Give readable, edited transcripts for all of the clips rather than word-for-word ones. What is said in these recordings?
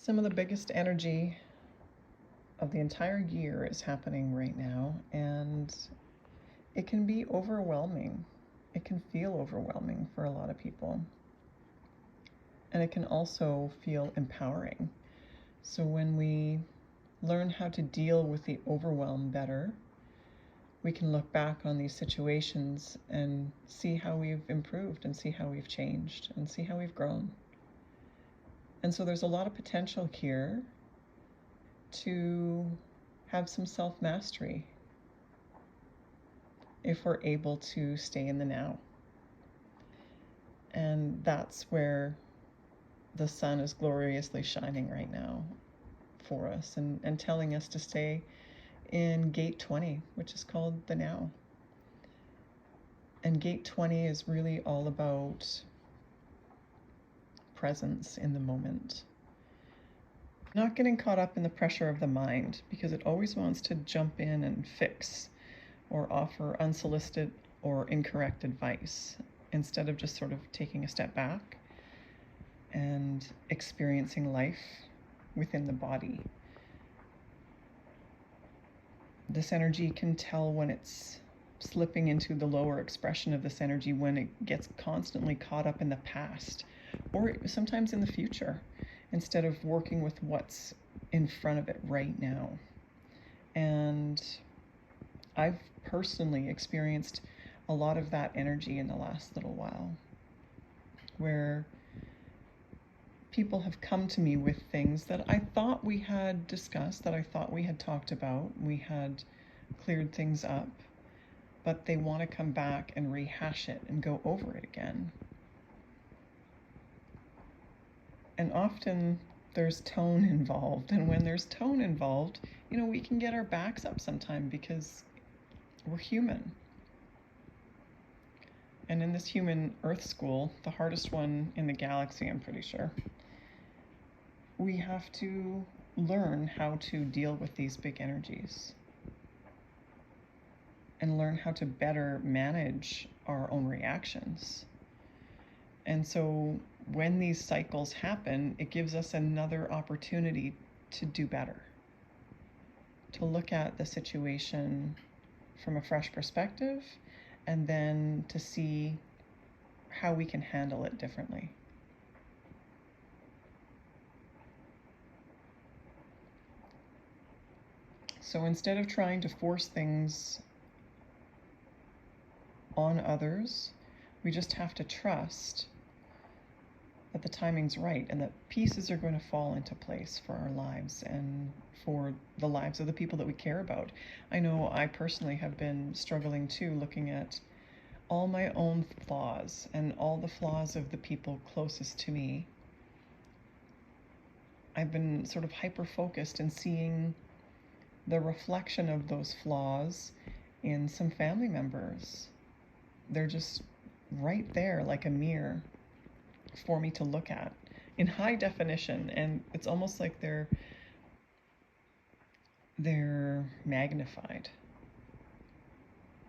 Some of the biggest energy of the entire year is happening right now, and it can be overwhelming. It can feel overwhelming for a lot of people. And it can also feel empowering. So when we learn how to deal with the overwhelm better, we can look back on these situations and see how we've improved and see how we've changed and see how we've grown. And so there's a lot of potential here to have some self-mastery if we're able to stay in the now. And that's where the sun is gloriously shining right now for us and telling us to stay in gate 20, which is called the now. And gate 20 is really all about presence in the moment. Not getting caught up in the pressure of the mind, because it always wants to jump in and fix or offer unsolicited or incorrect advice, instead of just sort of taking a step back and experiencing life within the body. This energy can tell when it's slipping into the lower expression of this energy, when it gets constantly caught up in the past or sometimes in the future, instead of working with what's in front of it right now. And I've personally experienced a lot of that energy in the last little while, where people have come to me with things that I thought we had discussed, that I thought we had talked about, we had cleared things up, but they want to come back and rehash it and go over it again. And often there's tone involved, and when there's tone involved, we can get our backs up sometime because we're human. And in this human Earth school, the hardest one in the galaxy, I'm pretty sure, we have to learn how to deal with these big energies and learn how to better manage our own reactions. And so when these cycles happen, it gives us another opportunity to do better, to look at the situation from a fresh perspective, and then to see how we can handle it differently. So instead of trying to force things on others, we just have to trust that the timing's right and that pieces are going to fall into place for our lives and for the lives of the people that we care about. I know I personally have been struggling too, looking at all my own flaws and all the flaws of the people closest to me. I've been sort of hyper-focused and seeing the reflection of those flaws in some family members. They're just right there like a mirror for me to look at in high definition, and it's almost like they're magnified.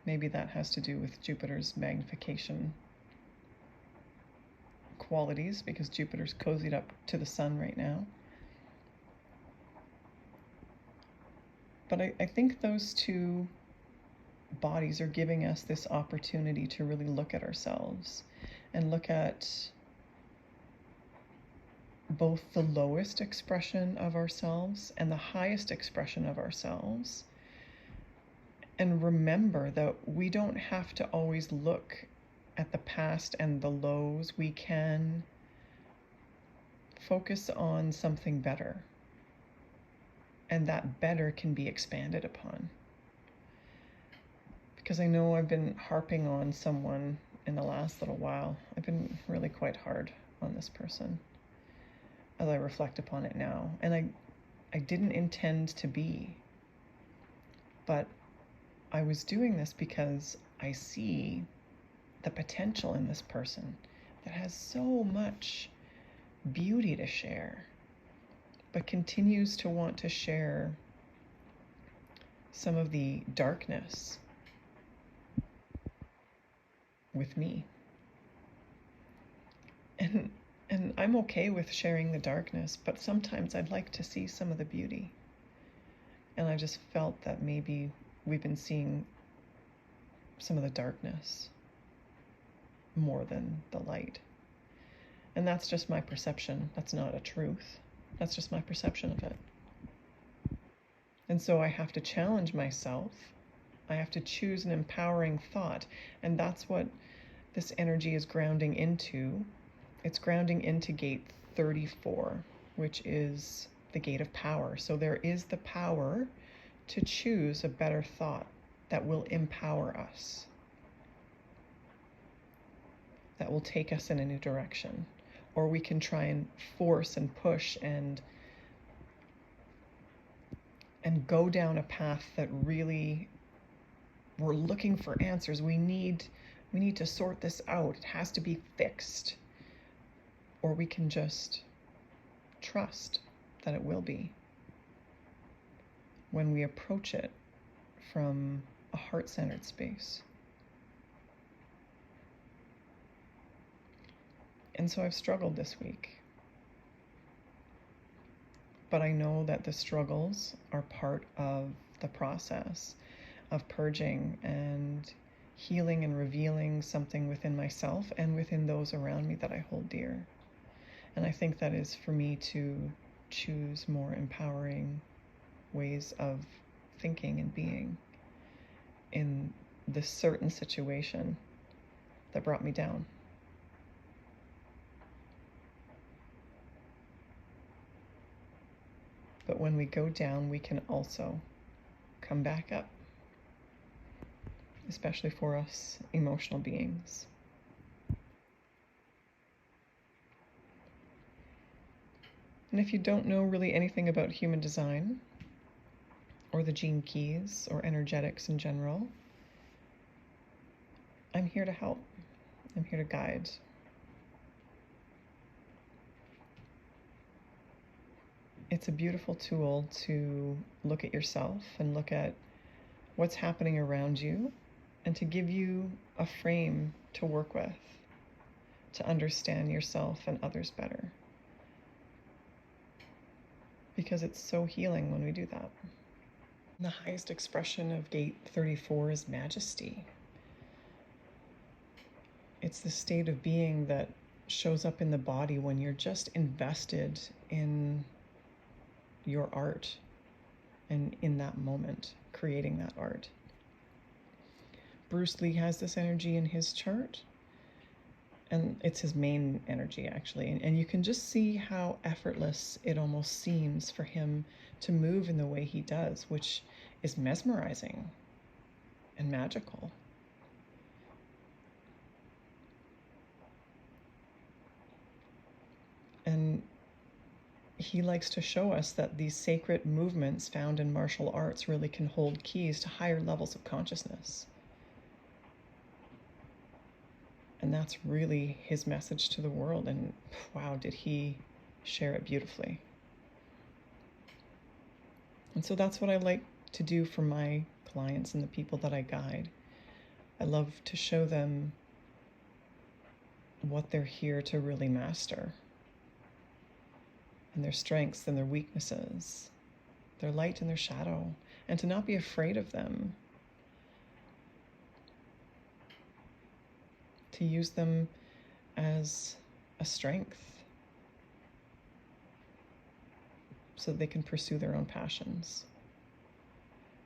Maybe that has to do with Jupiter's magnification qualities, because Jupiter's cozied up to the sun right now. But I think those two bodies are giving us this opportunity to really look at ourselves and look at both the lowest expression of ourselves and the highest expression of ourselves, and remember that we don't have to always look at the past and the lows. We can focus on something better, and that better can be expanded upon. Because I know I've been harping on someone in the last little while. I've been really quite hard on this person as I reflect upon it now. And I didn't intend to be, but I was doing this because I see the potential in this person that has so much beauty to share, but continues to want to share some of the darkness with me. And And I'm okay with sharing the darkness, but sometimes I'd like to see some of the beauty. And I just felt that maybe we've been seeing some of the darkness more than the light. And that's just my perception. That's not a truth. That's just my perception of it. And so I have to challenge myself. I have to choose an empowering thought. And that's what this energy is grounding into. It's grounding into gate 34, which is the gate of power. So there is the power to choose a better thought that will empower us, that will take us in a new direction. Or we can try and force and push and go down a path that really, we're looking for answers. We need to sort this out. It has to be fixed. Or we can just trust that it will be when we approach it from a heart-centered space. And so I've struggled this week. But I know that the struggles are part of the process of purging and healing and revealing something within myself and within those around me that I hold dear. And I think that is for me to choose more empowering ways of thinking and being in this certain situation that brought me down. But when we go down, we can also come back up, especially for us emotional beings. And if you don't know really anything about human design, or the gene keys, or energetics in general, I'm here to help. I'm here to guide. It's a beautiful tool to look at yourself and look at what's happening around you, and to give you a frame to work with, to understand yourself and others better. Because it's so healing when we do that. The highest expression of gate 34 is majesty. It's the state of being that shows up in the body when you're just invested in your art and in that moment, creating that art. Bruce Lee has this energy in his chart, and it's his main energy actually. And you can just see how effortless it almost seems for him to move in the way he does, which is mesmerizing and magical. And he likes to show us that these sacred movements found in martial arts really can hold keys to higher levels of consciousness. And that's really his message to the world. And wow, did he share it beautifully. And so that's what I like to do for my clients and the people that I guide. I love to show them what they're here to really master, and their strengths and their weaknesses, their light and their shadow, and to not be afraid of them, to use them as a strength so that they can pursue their own passions.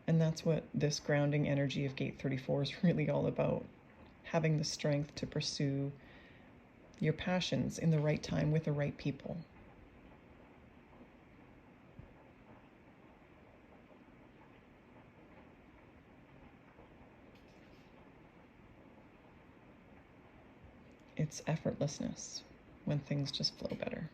And that's what this grounding energy of gate 34 is really all about, having the strength to pursue your passions in the right time with the right people. It's effortlessness when things just flow better.